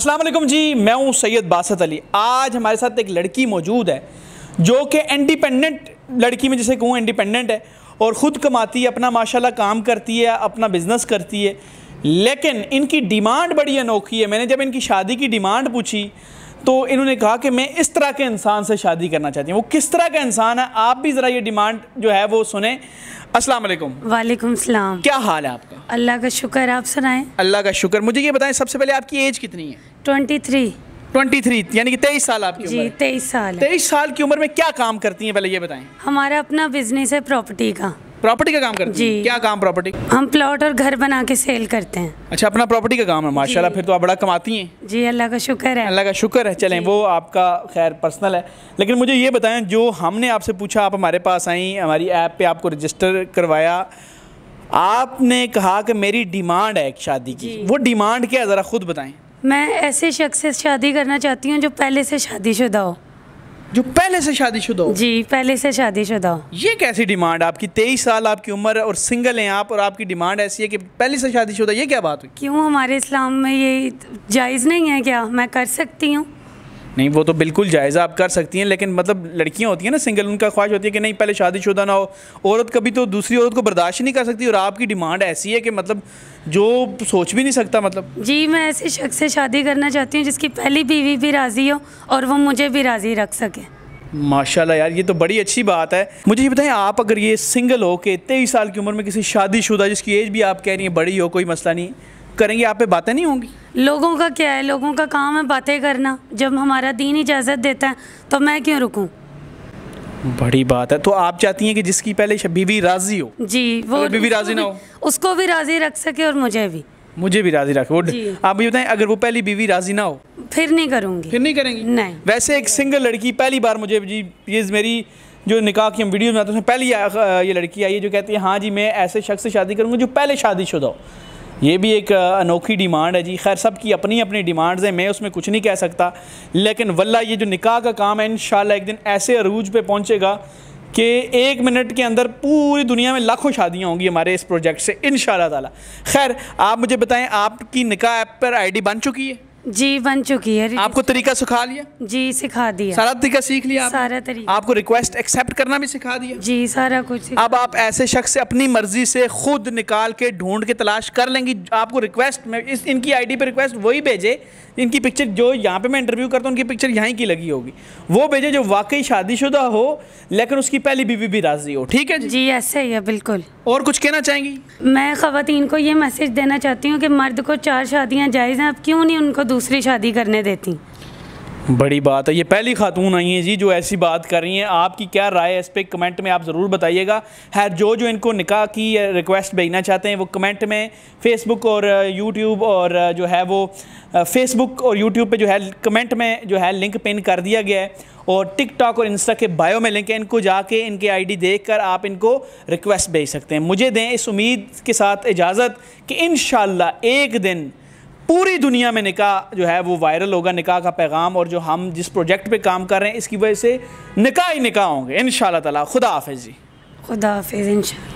अस्सलाम वालेकुम जी, मैं हूँ सैयद बासत अली। आज हमारे साथ एक लड़की मौजूद है जो कि इंडिपेंडेंट लड़की में जिसे कहूँ इंडिपेंडेंट है और ख़ुद कमाती है, अपना माशाल्लाह काम करती है, अपना बिज़नेस करती है। लेकिन इनकी डिमांड बड़ी अनोखी है। मैंने जब इनकी शादी की डिमांड पूछी तो इन्होंने कहा कि मैं इस तरह के इंसान से शादी करना चाहती हूँ। वो किस तरह का इंसान है, आप भी ज़रा ये डिमांड जो है वो सुने। अस्सलाम वालेकुम। वालेकुम सलाम। क्या हाल है आपका? अल्लाह का शुक्र, आप सुनाएं। अल्लाह का शुक्र। मुझे ये बताएं सबसे पहले आपकी एज कितनी है? 23 यानी कि 23 साल आपकी उम्र जी, है। 23 साल है। 23 साल की उम्र में क्या काम करती हैं पहले ये बताएं। हमारा अपना बिजनेस है प्रॉपर्टी का। प्रॉपर्टी का काम करती हैं? जी। क्या काम प्रॉपर्टी? हम प्लॉट और घर बना के सेल करते हैं। अच्छा, अपना प्रॉपर्टी का काम है, माशाल्लाह। फिर तो आप बड़ा कमाती हैं। जी, अल्लाह का शुक्र है। अल्लाह का शुक्र है। चलें, वो आपका खैर पर्सनल है। लेकिन मुझे ये बताएं, जो हमने आपसे पूछा, आप हमारे पास आई, हमारी ऐप पे आपको रजिस्टर करवाया, आपने कहा कि मेरी डिमांड है एक शादी की। वो डिमांड क्या है, ज़रा खुद बताएं। मैं ऐसे शख्स से शादी करना चाहती हूँ जो पहले से शादीशुदा हो। जो पहले से शादीशुदा हो? जी, पहले से शादीशुदा हो। ये कैसी डिमांड आपकी? 23 साल आपकी उम्र और सिंगल हैं आप, और आपकी डिमांड ऐसी है कि पहले से शादीशुदा। ये क्या बात हुई? क्यों, हमारे इस्लाम में ये जायज़ नहीं है क्या? मैं कर सकती हूँ। नहीं, वो तो बिल्कुल जायज़ आप कर सकती हैं, लेकिन मतलब लड़कियां होती हैं ना सिंगल, उनका ख्वाहिश होती है कि नहीं पहले शादीशुदा ना हो। औरत कभी तो दूसरी औरत को बर्दाश्त ही नहीं कर सकती, और आपकी डिमांड ऐसी है कि मतलब जो सोच भी नहीं सकता। मतलब जी, मैं ऐसे शख्स से शादी करना चाहती हूँ जिसकी पहली बीवी भी राज़ी हो और वो मुझे भी राज़ी रख सके। माशाल्लाह यार, ये तो बड़ी अच्छी बात है। मुझे ये बताएं, आप अगर ये सिंगल हो के 23 साल की उम्र में किसी शादीशुदा जिसकी एज भी आप कह रही हैं बड़ी हो, कोई मसला नहीं, करेंगे आप पे बातें नहीं होंगी? लोगों का क्या है, लोगों का काम है बातें करना। जब हमारा दीन इजाज़त देता है तो मैं क्यों रुकूं? बड़ी बात है। तो आप चाहती हैं कि जिसकी पहले बीवी राजी हो? जी, वो बीवी राजी ना हो, उसको भी राजी रख सके और मुझे भी राजी रखे। वो आप ये बताएं, अगर वो पहली बीवी राजी ना हो फिर नहीं करूँगी। फिर नहीं करेंगी? नहीं। वैसे एक सिंगल लड़की पहली बार मुझे जी, ये मेरी जो निकाह की हम वीडियो में आते हैं, पहली ये लड़की आई है जो कहती है हाँ जी मैं ऐसे शख्स से शादी करूँगी जो पहले शादीशुदा हो। ये भी एक अनोखी डिमांड है जी। खैर, सबकी अपनी अपनी डिमांड्स हैं, मैं उसमें कुछ नहीं कह सकता। लेकिन वल्लाह ये जो निकाह का काम है, इंशाल्लाह एक दिन ऐसे अरूज पे पहुंचेगा कि 1 मिनट के अंदर पूरी दुनिया में लाखों शादियां होंगी हमारे इस प्रोजेक्ट से, इंशाल्लाह ताला। खैर, आप मुझे बताएं, आपकी निकाह ऐप पर आईडी बन चुकी है? जी, बन चुकी है। आपको तरीका सिखा लिया? जी, सिखा दिया। सारा तरीका सीख लिया? सारा तरीका। आपको रिक्वेस्ट एक्सेप्ट करना भी सिखा दिया? जी, सारा कुछ। अब आप ऐसे शख्स से अपनी मर्जी से खुद निकाल के ढूंढ के तलाश कर लेंगी। आपको रिक्वेस्ट में इनकी आईडी पे रिक्वेस्ट वही भेजे, इनकी पिक्चर जो यहाँ पे मैं इंटरव्यू करता हूँ उनकी पिक्चर यहाँ की लगी होगी, वो भेजे जो वाकई शादीशुदा हो लेकिन उसकी पहली बीवी भी राजी हो। ठीक है जी, ऐसे ही है बिल्कुल। और कुछ कहना चाहेंगी? मैं ख़वातीन को ये मैसेज देना चाहती हूँ कि मर्द को 4 शादियाँ जायज़ हैं, आप क्यों नहीं उनको दूसरी शादी करने देती? बड़ी बात है। ये पहली खातून आई हैं जी जो ऐसी बात कर रही हैं। आपकी क्या राय है इस पर कमेंट में आप ज़रूर बताइएगा। है जो जो इनको निकाह की रिक्वेस्ट भेजना चाहते हैं वो कमेंट में फेसबुक और यूट्यूब और जो है वो फेसबुक और यूट्यूब पे जो है कमेंट में जो है लिंक पिन कर दिया गया है, और टिकटॉक और इंस्टा के बायो में लिंक है। इनको जाके इनके आईडी देखकर आप इनको रिक्वेस्ट भेज सकते हैं। मुझे दें इस उम्मीद के साथ इजाज़त कि इंशाल्लाह एक दिन पूरी दुनिया में निकाह जो है वो वायरल होगा, निकाह का पैगाम, और जो हम जिस प्रोजेक्ट पे काम कर रहे हैं इसकी वजह से निकाह ही निकाह होंगे इंशाल्लाह ताला। खुदा हाफिज़ जी। खुदा हाफिज़ इंशाल्लाह।